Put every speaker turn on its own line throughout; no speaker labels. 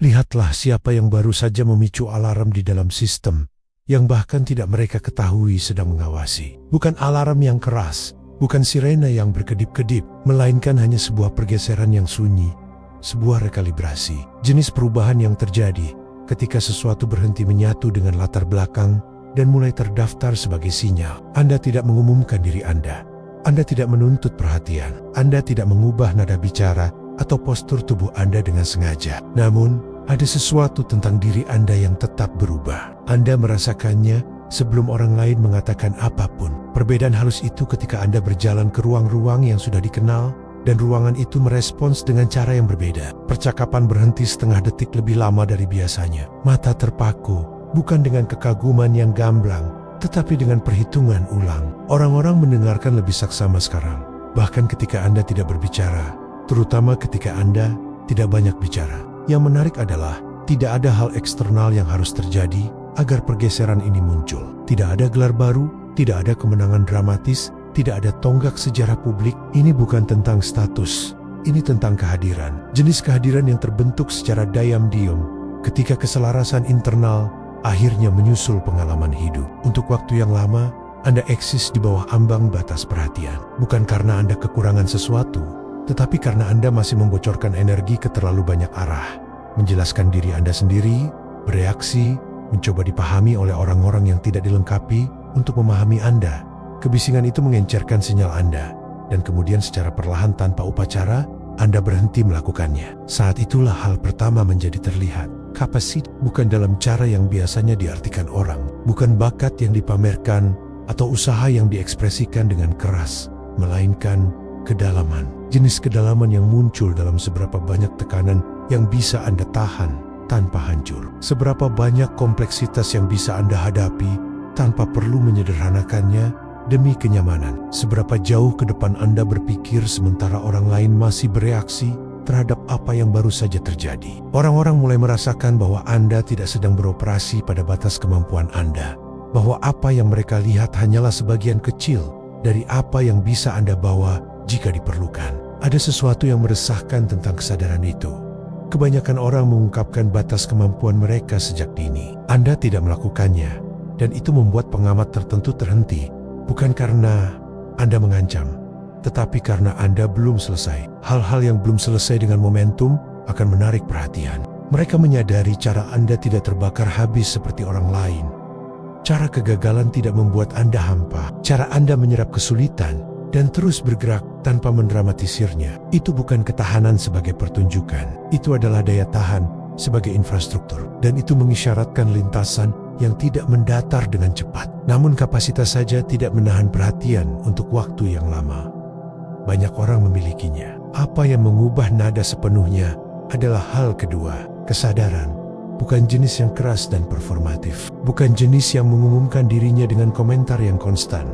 Lihatlah siapa yang baru saja memicu alarm di dalam sistem, yang bahkan tidak mereka ketahui sedang mengawasi. Bukan alarm yang keras, bukan sirene yang berkedip-kedip, melainkan hanya sebuah pergeseran yang sunyi, sebuah rekalibrasi. Jenis perubahan yang terjadi ketika sesuatu berhenti menyatu dengan latar belakang dan mulai terdaftar sebagai sinyal. Anda tidak mengumumkan diri Anda. Anda tidak menuntut perhatian. Anda tidak mengubah nada bicara atau postur tubuh Anda dengan sengaja. Namun, ada sesuatu tentang diri Anda yang tetap berubah. Anda merasakannya sebelum orang lain mengatakan apapun. Perbedaan halus itu ketika Anda berjalan ke ruang-ruang yang sudah dikenal, dan ruangan itu merespons dengan cara yang berbeda. Percakapan berhenti setengah detik lebih lama dari biasanya. Mata terpaku, bukan dengan kekaguman yang gamblang, tetapi dengan perhitungan ulang. Orang-orang mendengarkan lebih saksama sekarang, bahkan ketika Anda tidak berbicara, terutama ketika Anda tidak banyak bicara. Yang menarik adalah, tidak ada hal eksternal yang harus terjadi agar pergeseran ini muncul. Tidak ada gelar baru, tidak ada kemenangan dramatis, tidak ada tonggak sejarah publik. Ini bukan tentang status, ini tentang kehadiran. Jenis kehadiran yang terbentuk secara diam-diam ketika keselarasan internal akhirnya menyusul pengalaman hidup. Untuk waktu yang lama, Anda eksis di bawah ambang batas perhatian. Bukan karena Anda kekurangan sesuatu, tetapi karena Anda masih membocorkan energi ke terlalu banyak arah. Menjelaskan diri Anda sendiri, bereaksi, mencoba dipahami oleh orang-orang yang tidak dilengkapi untuk memahami Anda. Kebisingan itu mengencerkan sinyal Anda, dan kemudian secara perlahan tanpa upacara, Anda berhenti melakukannya. Saat itulah hal pertama menjadi terlihat. Kapasitas bukan dalam cara yang biasanya diartikan orang, bukan bakat yang dipamerkan atau usaha yang diekspresikan dengan keras, melainkan kedalaman. Jenis kedalaman yang muncul dalam seberapa banyak tekanan yang bisa Anda tahan tanpa hancur. Seberapa banyak kompleksitas yang bisa Anda hadapi tanpa perlu menyederhanakannya demi kenyamanan. Seberapa jauh ke depan Anda berpikir sementara orang lain masih bereaksi terhadap apa yang baru saja terjadi. Orang-orang mulai merasakan bahwa Anda tidak sedang beroperasi pada batas kemampuan Anda, bahwa apa yang mereka lihat hanyalah sebagian kecil dari apa yang bisa Anda bawa jika diperlukan. Ada sesuatu yang meresahkan tentang kesadaran itu. Kebanyakan orang mengungkapkan batas kemampuan mereka sejak dini. Anda tidak melakukannya, dan itu membuat pengamat tertentu terhenti. Bukan karena Anda mengancam, tetapi karena Anda belum selesai. Hal-hal yang belum selesai dengan momentum akan menarik perhatian. Mereka menyadari cara Anda tidak terbakar habis seperti orang lain. Cara kegagalan tidak membuat Anda hampa. Cara Anda menyerap kesulitan dan terus bergerak tanpa mendramatisirnya. Itu bukan ketahanan sebagai pertunjukan. Itu adalah daya tahan sebagai infrastruktur. Dan itu mengisyaratkan lintasan yang tidak mendatar dengan cepat. Namun kapasitas saja tidak menahan perhatian untuk waktu yang lama. Banyak orang memilikinya. Apa yang mengubah nada sepenuhnya adalah hal kedua, kesadaran. Bukan jenis yang keras dan performatif. Bukan jenis yang mengumumkan dirinya dengan komentar yang konstan.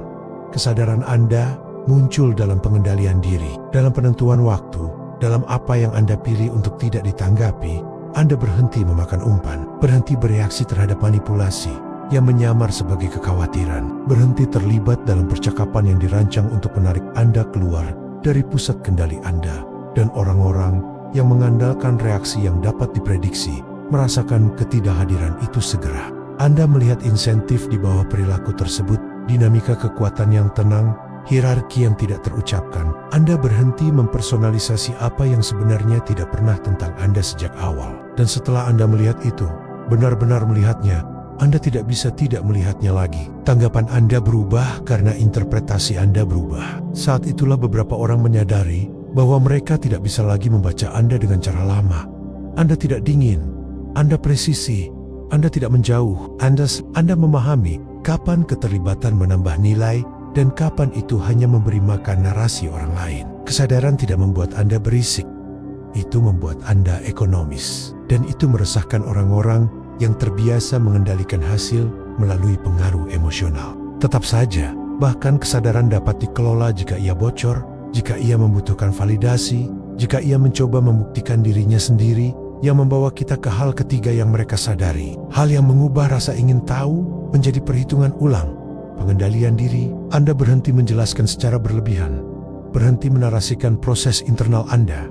Kesadaran Anda muncul dalam pengendalian diri, dalam penentuan waktu, dalam apa yang Anda pilih untuk tidak ditanggapi. Anda berhenti memakan umpan, berhenti bereaksi terhadap manipulasi yang menyamar sebagai kekhawatiran, berhenti terlibat dalam percakapan yang dirancang untuk menarik Anda keluar dari pusat kendali Anda, dan orang-orang yang mengandalkan reaksi yang dapat diprediksi merasakan ketidakhadiran itu segera. Anda melihat insentif di bawah perilaku tersebut, dinamika kekuatan yang tenang, hierarki yang tidak terucapkan. Anda berhenti mempersonalisasi apa yang sebenarnya tidak pernah tentang Anda sejak awal. Dan setelah Anda melihat itu, benar-benar melihatnya, Anda tidak bisa tidak melihatnya lagi. Tanggapan Anda berubah karena interpretasi Anda berubah. Saat itulah beberapa orang menyadari bahwa mereka tidak bisa lagi membaca Anda dengan cara lama. Anda tidak dingin, Anda presisi, Anda tidak menjauh, Anda memahami kapan keterlibatan menambah nilai dan kapan itu hanya memberi makan narasi orang lain. Kesadaran tidak membuat Anda berisik, itu membuat Anda ekonomis. Dan itu meresahkan orang-orang yang terbiasa mengendalikan hasil melalui pengaruh emosional. Tetap saja, bahkan kesadaran dapat dikelola jika ia bocor, jika ia membutuhkan validasi, jika ia mencoba membuktikan dirinya sendiri, yang membawa kita ke hal ketiga yang mereka sadari. Hal yang mengubah rasa ingin tahu menjadi perhitungan ulang. Pengendalian diri. Anda berhenti menjelaskan secara berlebihan, berhenti menarasikan proses internal Anda,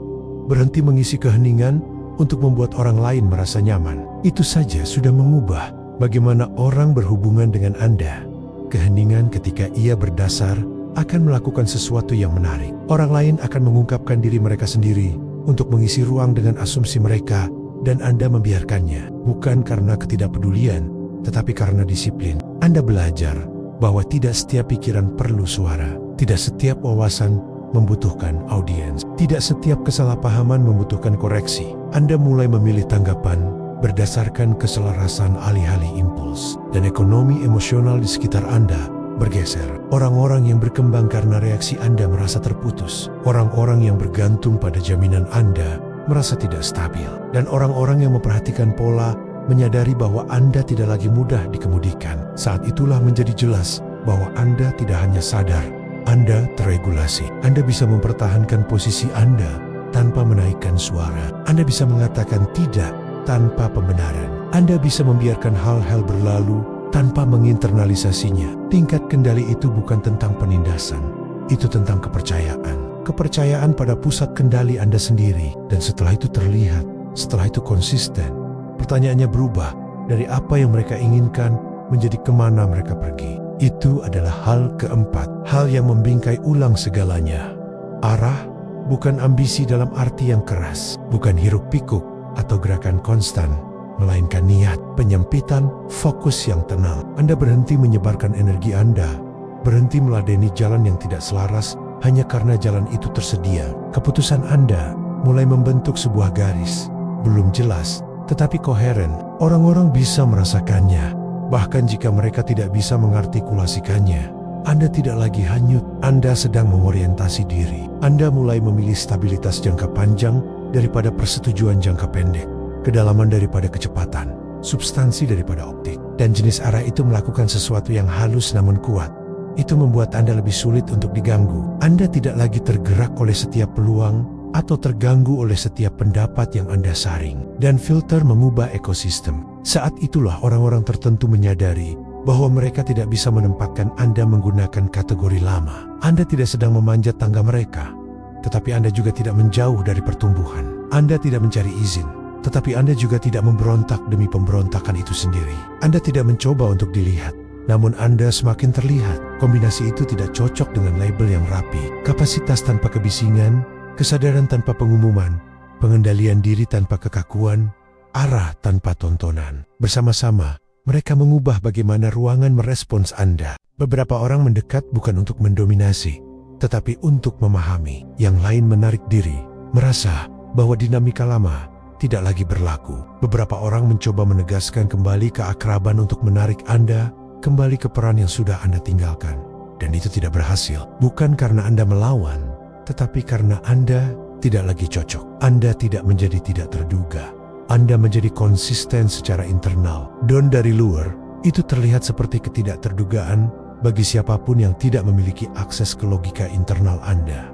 berhenti mengisi keheningan untuk membuat orang lain merasa nyaman. Itu saja sudah mengubah bagaimana orang berhubungan dengan Anda. Keheningan ketika ia berdasar akan melakukan sesuatu yang menarik. Orang lain akan mengungkapkan diri mereka sendiri untuk mengisi ruang dengan asumsi mereka, dan Anda membiarkannya. Bukan karena ketidakpedulian, tetapi karena disiplin. Anda belajar bahwa tidak setiap pikiran perlu suara. Tidak setiap wawasan membutuhkan audiens. Tidak setiap kesalahpahaman membutuhkan koreksi. Anda mulai memilih tanggapan berdasarkan keselarasan alih-alih impuls. Dan ekonomi emosional di sekitar Anda bergeser. Orang-orang yang berkembang karena reaksi Anda merasa terputus. Orang-orang yang bergantung pada jaminan Anda merasa tidak stabil. Dan orang-orang yang memperhatikan pola menyadari bahwa Anda tidak lagi mudah dikemudikan. Saat itulah menjadi jelas bahwa Anda tidak hanya sadar, Anda terregulasi. Anda bisa mempertahankan posisi Anda tanpa menaikkan suara. Anda bisa mengatakan tidak tanpa pembenaran. Anda bisa membiarkan hal-hal berlalu tanpa menginternalisasinya. Tingkat kendali itu bukan tentang penindasan, itu tentang kepercayaan. Kepercayaan pada pusat kendali Anda sendiri. Dan setelah itu terlihat, setelah itu konsisten. Pertanyaannya berubah dari apa yang mereka inginkan menjadi kemana mereka pergi. Itu adalah hal keempat, hal yang membingkai ulang segalanya. Arah bukan ambisi dalam arti yang keras, bukan hiruk-pikuk atau gerakan konstan, melainkan niat, penyempitan, fokus yang tenang. Anda berhenti menyebarkan energi Anda, berhenti meladeni jalan yang tidak selaras hanya karena jalan itu tersedia. Keputusan Anda mulai membentuk sebuah garis, belum jelas, tetapi koheren. Orang-orang bisa merasakannya, bahkan jika mereka tidak bisa mengartikulasikannya. Anda tidak lagi hanyut, Anda sedang mengorientasi diri. Anda mulai memilih stabilitas jangka panjang daripada persetujuan jangka pendek, kedalaman daripada kecepatan, substansi daripada optik. Dan jenis arah itu melakukan sesuatu yang halus namun kuat. Itu membuat Anda lebih sulit untuk diganggu. Anda tidak lagi tergerak oleh setiap peluang atau terganggu oleh setiap pendapat yang Anda saring. Dan filter mengubah ekosistem. Saat itulah orang-orang tertentu menyadari bahwa mereka tidak bisa menempatkan Anda menggunakan kategori lama. Anda tidak sedang memanjat tangga mereka, tetapi Anda juga tidak menjauh dari pertumbuhan. Anda tidak mencari izin, tetapi Anda juga tidak memberontak demi pemberontakan itu sendiri. Anda tidak mencoba untuk dilihat, namun Anda semakin terlihat. Kombinasi itu tidak cocok dengan label yang rapi. Kapasitas tanpa kebisingan, kesadaran tanpa pengumuman, pengendalian diri tanpa kekakuan, arah tanpa tontonan. Bersama-sama, mereka mengubah bagaimana ruangan merespons Anda. Beberapa orang mendekat bukan untuk mendominasi, tetapi untuk memahami. Yang lain menarik diri, merasa bahwa dinamika lama tidak lagi berlaku. Beberapa orang mencoba menegaskan kembali keakraban untuk menarik Anda kembali ke peran yang sudah Anda tinggalkan. Dan itu tidak berhasil. Bukan karena Anda melawan, tetapi karena Anda tidak lagi cocok. Anda tidak menjadi tidak terduga. Anda menjadi konsisten secara internal. Don dari luar, itu terlihat seperti ketidakterdugaan bagi siapapun yang tidak memiliki akses ke logika internal Anda.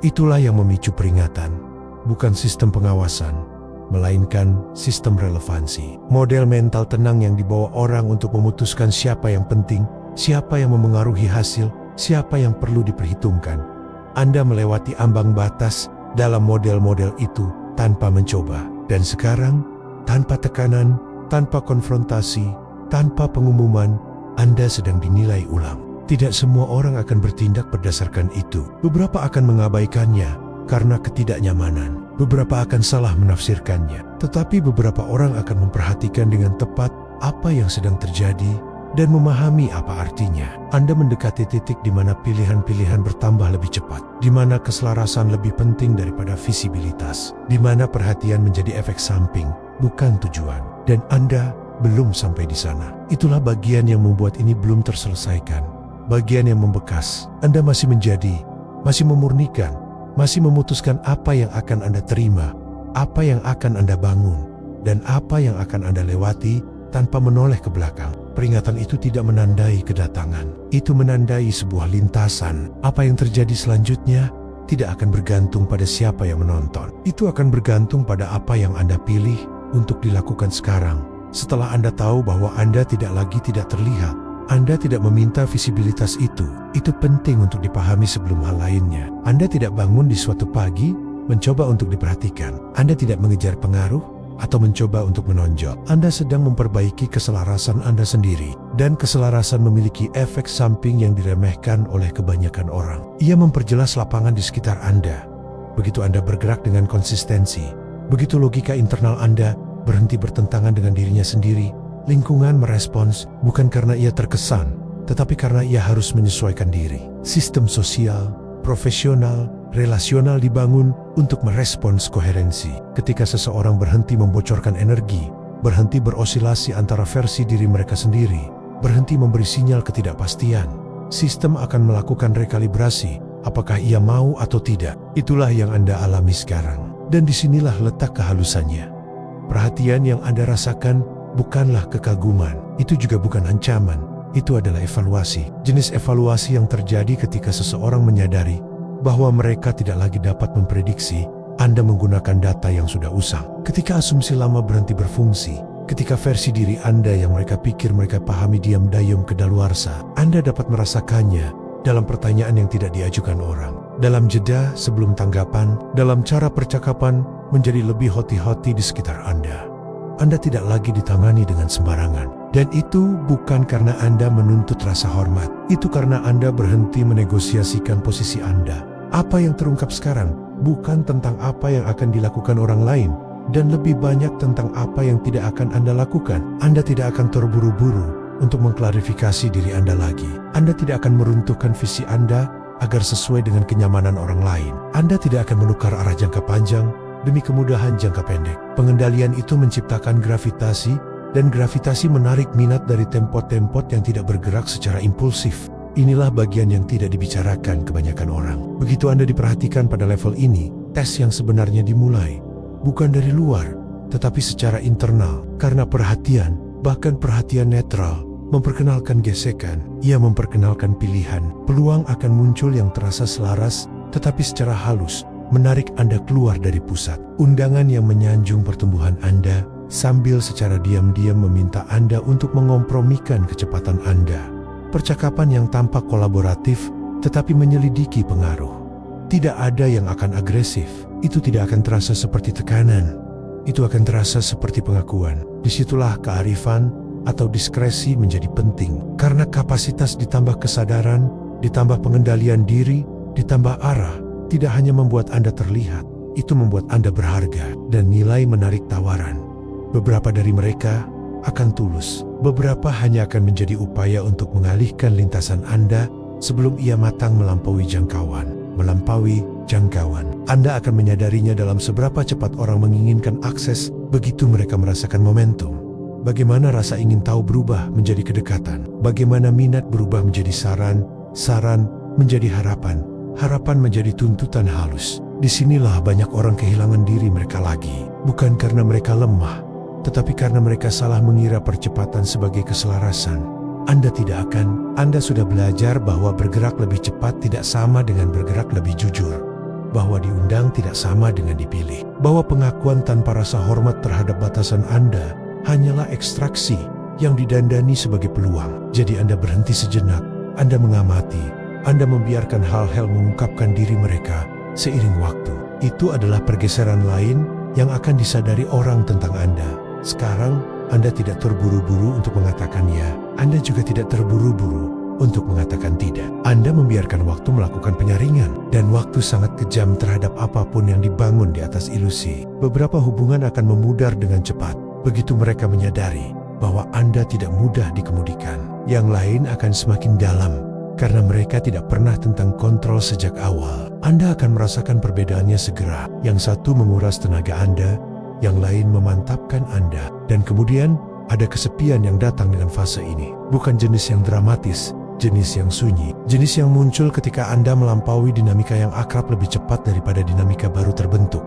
Itulah yang memicu peringatan, bukan sistem pengawasan, melainkan sistem relevansi. Model mental tenang yang dibawa orang untuk memutuskan siapa yang penting, siapa yang memengaruhi hasil, siapa yang perlu diperhitungkan. Anda melewati ambang batas dalam model-model itu tanpa mencoba. Dan sekarang, tanpa tekanan, tanpa konfrontasi, tanpa pengumuman, Anda sedang dinilai ulang. Tidak semua orang akan bertindak berdasarkan itu. Beberapa akan mengabaikannya karena ketidaknyamanan. Beberapa akan salah menafsirkannya. Tetapi beberapa orang akan memperhatikan dengan tepat apa yang sedang terjadi dan memahami apa artinya. Anda mendekati titik di mana pilihan-pilihan bertambah lebih cepat, di mana keselarasan lebih penting daripada visibilitas, di mana perhatian menjadi efek samping, bukan tujuan. Dan Anda belum sampai di sana. Itulah bagian yang membuat ini belum terselesaikan. Bagian yang membekas. Anda masih menjadi, masih memurnikan, masih memutuskan apa yang akan Anda terima, apa yang akan Anda bangun, dan apa yang akan Anda lewati tanpa menoleh ke belakang. Peringatan itu tidak menandai kedatangan. Itu menandai sebuah lintasan. Apa yang terjadi selanjutnya tidak akan bergantung pada siapa yang menonton. Itu akan bergantung pada apa yang Anda pilih untuk dilakukan sekarang. Setelah Anda tahu bahwa Anda tidak lagi tidak terlihat, Anda tidak meminta visibilitas itu. Itu penting untuk dipahami sebelum hal lainnya. Anda tidak bangun di suatu pagi mencoba untuk diperhatikan. Anda tidak mengejar pengaruh, atau mencoba untuk menonjol. Anda sedang memperbaiki keselarasan Anda sendiri, dan keselarasan memiliki efek samping yang diremehkan oleh kebanyakan orang. Ia memperjelas lapangan di sekitar Anda. Begitu Anda bergerak dengan konsistensi, begitu logika internal Anda berhenti bertentangan dengan dirinya sendiri, lingkungan merespons bukan karena ia terkesan, tetapi karena ia harus menyesuaikan diri. Sistem sosial, profesional, relasional dibangun untuk merespons koherensi. Ketika seseorang berhenti membocorkan energi, berhenti berosilasi antara versi diri mereka sendiri, berhenti memberi sinyal ketidakpastian, sistem akan melakukan rekalibrasi, apakah ia mau atau tidak. Itulah yang Anda alami sekarang. Dan disinilah letak kehalusannya. Perhatian yang Anda rasakan bukanlah kekaguman, itu juga bukan ancaman, itu adalah evaluasi. Jenis evaluasi yang terjadi ketika seseorang menyadari bahwa mereka tidak lagi dapat memprediksi. Anda menggunakan data yang sudah usang. Ketika asumsi lama berhenti berfungsi, ketika versi diri Anda yang mereka pikir mereka pahami diam-diam kedaluarsa, Anda dapat merasakannya dalam pertanyaan yang tidak diajukan orang, dalam jeda sebelum tanggapan, dalam cara percakapan menjadi lebih hati-hati di sekitar Anda. Anda tidak lagi ditangani dengan sembarangan. Dan itu bukan karena Anda menuntut rasa hormat. Itu karena Anda berhenti menegosiasikan posisi Anda. Apa yang terungkap sekarang bukan tentang apa yang akan dilakukan orang lain, dan lebih banyak tentang apa yang tidak akan Anda lakukan. Anda tidak akan terburu-buru untuk mengklarifikasi diri Anda lagi. Anda tidak akan meruntuhkan visi Anda agar sesuai dengan kenyamanan orang lain. Anda tidak akan menukar arah jangka panjang demi kemudahan jangka pendek. Pengendalian itu menciptakan gravitasi, dan gravitasi menarik minat dari tempo-tempo yang tidak bergerak secara impulsif. Inilah bagian yang tidak dibicarakan kebanyakan orang. Begitu Anda diperhatikan pada level ini, tes yang sebenarnya dimulai bukan dari luar, tetapi secara internal. Karena perhatian, bahkan perhatian netral, memperkenalkan gesekan, ia memperkenalkan pilihan. Peluang akan muncul yang terasa selaras, tetapi secara halus, menarik Anda keluar dari pusat. Undangan yang menyanjung pertumbuhan Anda, sambil secara diam-diam meminta Anda untuk mengompromikan kecepatan Anda. Percakapan yang tampak kolaboratif, tetapi menyelidiki pengaruh. Tidak ada yang akan agresif. Itu tidak akan terasa seperti tekanan. Itu akan terasa seperti pengakuan. Disitulah kearifan atau diskresi menjadi penting. Karena kapasitas ditambah kesadaran, ditambah pengendalian diri, ditambah arah, tidak hanya membuat Anda terlihat, itu membuat Anda berharga dan nilai menarik tawaran. Beberapa dari mereka akan tulus, beberapa hanya akan menjadi upaya untuk mengalihkan lintasan Anda sebelum ia matang melampaui jangkauan. Anda akan menyadarinya dalam seberapa cepat orang menginginkan akses begitu mereka merasakan momentum. Bagaimana rasa ingin tahu berubah menjadi kedekatan, bagaimana minat berubah menjadi saran, saran menjadi harapan, harapan menjadi tuntutan halus. Disinilah banyak orang kehilangan diri mereka lagi, bukan karena mereka lemah, tetapi karena mereka salah mengira percepatan sebagai keselarasan. Anda tidak akan. Anda sudah belajar bahwa bergerak lebih cepat tidak sama dengan bergerak lebih jujur, bahwa diundang tidak sama dengan dipilih, bahwa pengakuan tanpa rasa hormat terhadap batasan Anda hanyalah ekstraksi yang didandani sebagai peluang. Jadi Anda berhenti sejenak, Anda mengamati, Anda membiarkan hal-hal mengungkapkan diri mereka seiring waktu. Itu adalah pergeseran lain yang akan disadari orang tentang Anda. Sekarang, Anda tidak terburu-buru untuk mengatakan ya. Anda juga tidak terburu-buru untuk mengatakan tidak. Anda membiarkan waktu melakukan penyaringan, dan waktu sangat kejam terhadap apapun yang dibangun di atas ilusi. Beberapa hubungan akan memudar dengan cepat. Begitu mereka menyadari bahwa Anda tidak mudah dikemudikan. Yang lain akan semakin dalam, karena mereka tidak pernah tentang kontrol sejak awal. Anda akan merasakan perbedaannya segera. Yang satu menguras tenaga Anda, yang lain memantapkan Anda. Dan kemudian ada kesepian yang datang dengan fase ini. Bukan jenis yang dramatis, jenis yang sunyi. Jenis yang muncul ketika Anda melampaui dinamika yang akrab lebih cepat daripada dinamika baru terbentuk.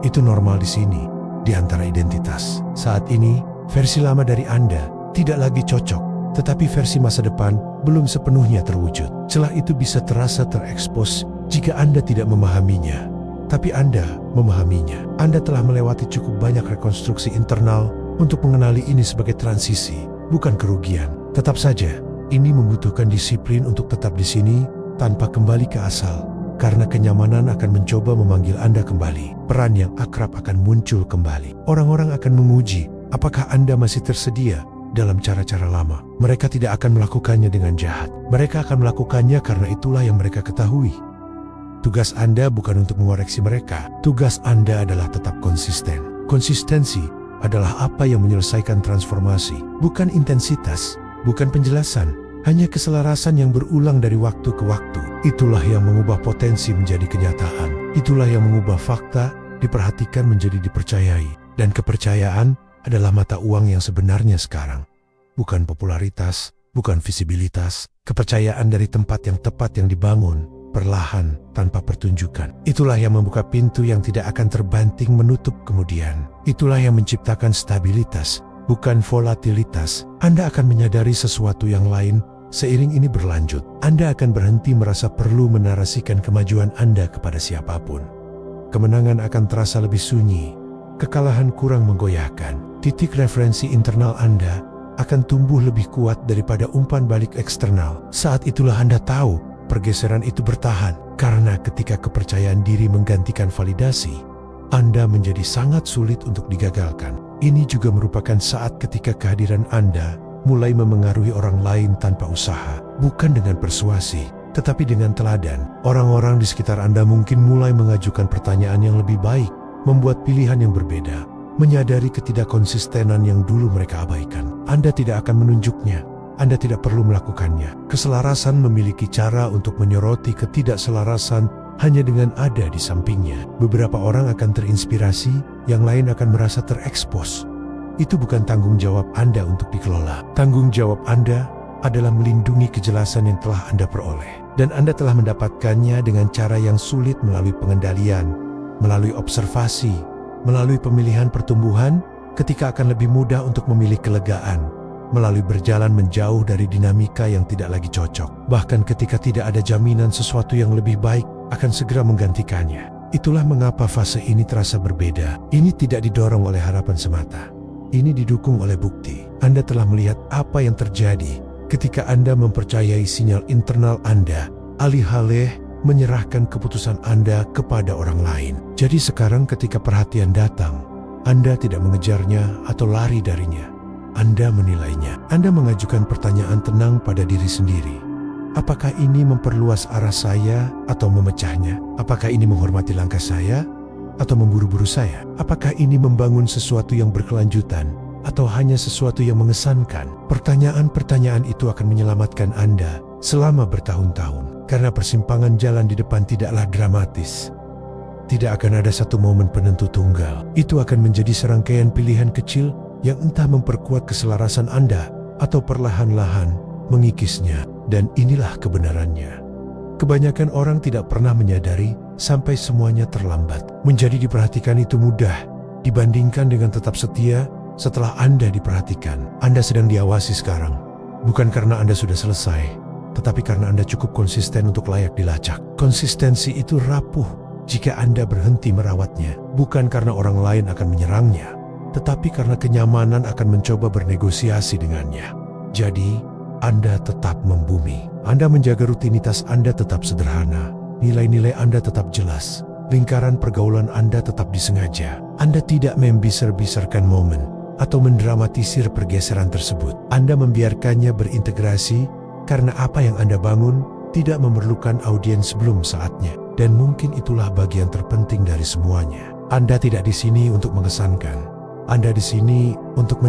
Itu normal di sini, di antara identitas. Saat ini, versi lama dari Anda tidak lagi cocok, tetapi versi masa depan belum sepenuhnya terwujud. Celah itu bisa terasa terekspos jika Anda tidak memahaminya. Tapi Anda memahaminya. Anda telah melewati cukup banyak rekonstruksi internal untuk mengenali ini sebagai transisi, bukan kerugian. Tetap saja, ini membutuhkan disiplin untuk tetap di sini tanpa kembali ke asal. Karena kenyamanan akan mencoba memanggil Anda kembali. Peran yang akrab akan muncul kembali. Orang-orang akan menguji apakah Anda masih tersedia dalam cara-cara lama. Mereka tidak akan melakukannya dengan jahat. Mereka akan melakukannya karena itulah yang mereka ketahui. Tugas Anda bukan untuk mengoreksi mereka. Tugas Anda adalah tetap konsisten. Konsistensi adalah apa yang menyelesaikan transformasi. Bukan intensitas, bukan penjelasan, hanya keselarasan yang berulang dari waktu ke waktu. Itulah yang mengubah potensi menjadi kenyataan. Itulah yang mengubah fakta diperhatikan menjadi dipercayai. Dan kepercayaan adalah mata uang yang sebenarnya sekarang. Bukan popularitas, bukan visibilitas. Kepercayaan dari tempat yang tepat yang dibangun perlahan tanpa pertunjukan. Itulah yang membuka pintu yang tidak akan terbanting menutup kemudian. Itulah yang menciptakan stabilitas, bukan volatilitas. Anda akan menyadari sesuatu yang lain seiring ini berlanjut. Anda akan berhenti merasa perlu menarasikan kemajuan Anda kepada siapapun. Kemenangan akan terasa lebih sunyi. Kekalahan kurang menggoyahkan. Titik referensi internal Anda akan tumbuh lebih kuat daripada umpan balik eksternal. Saat itulah Anda tahu pergeseran itu bertahan, karena ketika kepercayaan diri menggantikan validasi, Anda menjadi sangat sulit untuk digagalkan. Ini juga merupakan saat ketika kehadiran Anda mulai memengaruhi orang lain tanpa usaha, bukan dengan persuasi, tetapi dengan teladan. Orang-orang di sekitar Anda mungkin mulai mengajukan pertanyaan yang lebih baik, membuat pilihan yang berbeda, menyadari ketidakkonsistenan yang dulu mereka abaikan. Anda tidak akan menunjuknya. Anda tidak perlu melakukannya. Keselarasan memiliki cara untuk menyoroti ketidakselarasan hanya dengan ada di sampingnya. Beberapa orang akan terinspirasi, yang lain akan merasa terekspos. Itu bukan tanggung jawab Anda untuk dikelola. Tanggung jawab Anda adalah melindungi kejelasan yang telah Anda peroleh. Dan Anda telah mendapatkannya dengan cara yang sulit melalui pengendalian, melalui observasi, melalui pemilihan pertumbuhan, ketika akan lebih mudah untuk memilih kelegaan, melalui berjalan menjauh dari dinamika yang tidak lagi cocok. Bahkan ketika tidak ada jaminan sesuatu yang lebih baik akan segera menggantikannya. Itulah mengapa fase ini terasa berbeda. Ini tidak didorong oleh harapan semata. Ini didukung oleh bukti. Anda telah melihat apa yang terjadi ketika Anda mempercayai sinyal internal Anda, alih-alih menyerahkan keputusan Anda kepada orang lain. Jadi sekarang ketika perhatian datang, Anda tidak mengejarnya atau lari darinya. Anda menilainya. Anda mengajukan pertanyaan tenang pada diri sendiri. Apakah ini memperluas arah saya atau memecahnya? Apakah ini menghormati langkah saya atau memburu-buru saya? Apakah ini membangun sesuatu yang berkelanjutan atau hanya sesuatu yang mengesankan? Pertanyaan-pertanyaan itu akan menyelamatkan Anda selama bertahun-tahun. Karena persimpangan jalan di depan tidaklah dramatis. Tidak akan ada satu momen penentu tunggal. Itu akan menjadi serangkaian pilihan kecil yang entah memperkuat keselarasan Anda atau perlahan-lahan mengikisnya. Dan inilah kebenarannya. Kebanyakan orang tidak pernah menyadari sampai semuanya terlambat. Menjadi diperhatikan itu mudah dibandingkan dengan tetap setia setelah Anda diperhatikan. Anda sedang diawasi sekarang, bukan karena Anda sudah selesai, tetapi karena Anda cukup konsisten untuk layak dilacak. Konsistensi itu rapuh jika Anda berhenti merawatnya, bukan karena orang lain akan menyerangnya, tetapi karena kenyamanan akan mencoba bernegosiasi dengannya. Jadi, Anda tetap membumi. Anda menjaga rutinitas Anda tetap sederhana. Nilai-nilai Anda tetap jelas. Lingkaran pergaulan Anda tetap disengaja. Anda tidak membisar-bisarkan momen atau mendramatisir pergeseran tersebut. Anda membiarkannya berintegrasi karena apa yang Anda bangun tidak memerlukan audiens sebelum saatnya. Dan mungkin itulah bagian terpenting dari semuanya. Anda tidak di sini untuk mengesankan. Anda di sini untuk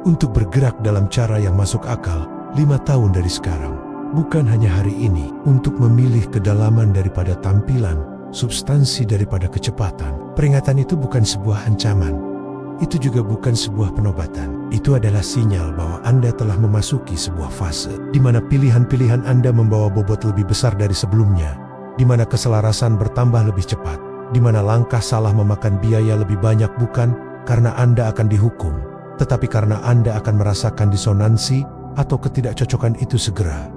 untuk bergerak dalam cara yang masuk akal 5 tahun dari sekarang. Bukan hanya hari ini, untuk memilih kedalaman daripada tampilan, substansi daripada kecepatan. Peringatan itu bukan sebuah ancaman. Itu juga bukan sebuah penobatan. Itu adalah sinyal bahwa Anda telah memasuki sebuah fase di mana pilihan-pilihan Anda membawa bobot lebih besar dari sebelumnya, di mana keselarasan bertambah lebih cepat, di mana langkah salah memakan biaya lebih banyak bukan karena Anda akan dihukum, tetapi karena Anda akan merasakan disonansi atau ketidakcocokan itu segera.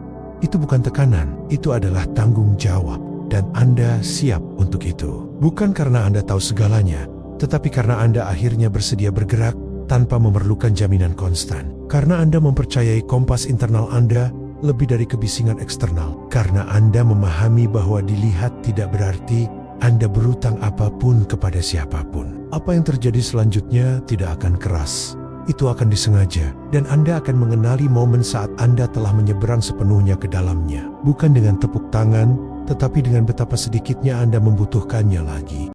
Itu bukan tekanan, itu adalah tanggung jawab, dan Anda siap untuk itu. Bukan karena Anda tahu segalanya, tetapi karena Anda akhirnya bersedia bergerak tanpa memerlukan jaminan konstan. Karena Anda mempercayai kompas internal Anda lebih dari kebisingan eksternal. Karena Anda memahami bahwa dilihat tidak berarti Anda berutang apapun kepada siapapun. Apa yang terjadi selanjutnya tidak akan keras. Itu akan disengaja, dan Anda akan mengenali momen saat Anda telah menyeberang sepenuhnya ke dalamnya. Bukan dengan tepuk tangan, tetapi dengan betapa sedikitnya Anda membutuhkannya lagi.